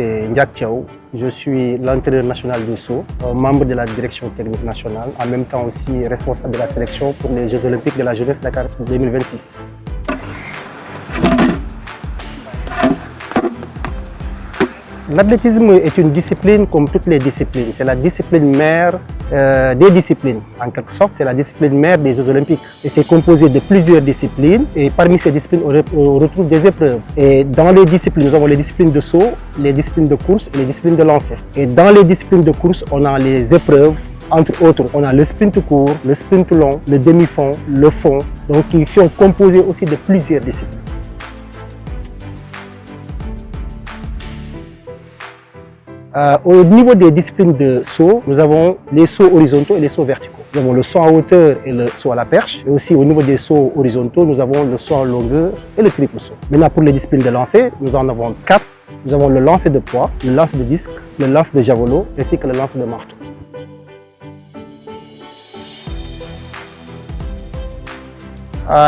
Ndiak Thiaw, je suis l'entraîneur national du saut, membre de la direction technique nationale, en même temps aussi responsable de la sélection pour les Jeux olympiques de la jeunesse Dakar 2026. L'athlétisme est une discipline comme toutes les disciplines. C'est la discipline mère des disciplines. En quelque sorte, c'est la discipline mère des Jeux olympiques. Et c'est composé de plusieurs disciplines. Et parmi ces disciplines, on retrouve des épreuves. Et dans les disciplines, nous avons les disciplines de saut, les disciplines de course et les disciplines de lancer. Et dans les disciplines de course, on a les épreuves. Entre autres, on a le sprint court, le sprint long, le demi-fond, le fond. Donc, ils sont composés aussi de plusieurs disciplines. Au niveau des disciplines de saut, nous avons les sauts horizontaux et les sauts verticaux. Nous avons le saut en hauteur et le saut à la perche. Et aussi au niveau des sauts horizontaux, nous avons le saut en longueur et le triple saut. Maintenant pour les disciplines de lancer, nous en avons 4. Nous avons le lancer de poids, le lancer de disque, le lancer de javelot ainsi que le lancer de marteau.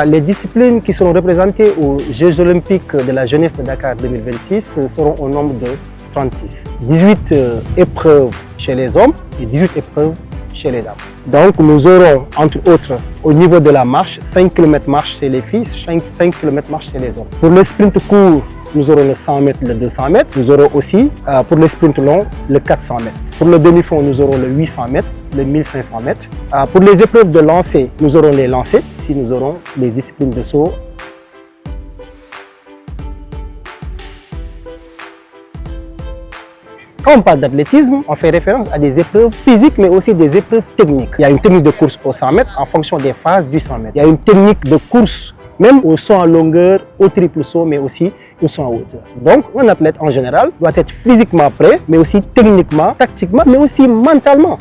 Les disciplines qui seront représentées aux Jeux olympiques de la jeunesse de Dakar 2026 seront au nombre de 36. 18 épreuves chez les hommes et 18 épreuves chez les dames. Donc nous aurons entre autres au niveau de la marche, 5 km marche chez les filles, 5 km marche chez les hommes. Pour le sprint court, nous aurons le 100 mètres, le 200 mètres. Nous aurons aussi pour le sprint long, le 400 mètres. Pour le demi-fond, nous aurons le 800 mètres, le 1500 mètres. Pour les épreuves de lancer, nous aurons les lancers. Ici, nous aurons les disciplines de saut. Quand on parle d'athlétisme, on fait référence à des épreuves physiques, mais aussi des épreuves techniques. Il y a une technique de course au 100 mètres en fonction des phases du 100 mètres. Il y a une technique de course, même au saut en longueur, au triple saut, mais aussi au saut en hauteur. Donc, un athlète en général doit être physiquement prêt, mais aussi techniquement, tactiquement, mais aussi mentalement.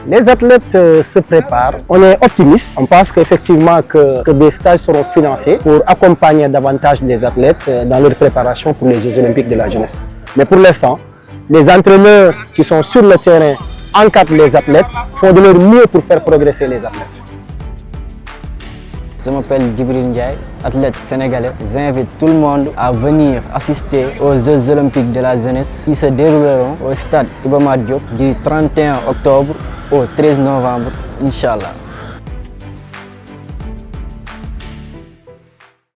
Les athlètes se préparent, on est optimiste, on pense qu'effectivement que des stages seront financés pour accompagner davantage les athlètes dans leur préparation pour les Jeux olympiques de la jeunesse. Mais pour l'instant, les entraîneurs qui sont sur le terrain encadrent les athlètes, font de leur mieux pour faire progresser les athlètes. Je m'appelle Djibril Ndiaye, athlète sénégalais. J'invite tout le monde à venir assister aux Jeux olympiques de la jeunesse qui se dérouleront au stade Iba Mar Diop du 31 octobre au 13 novembre, Inch'Allah.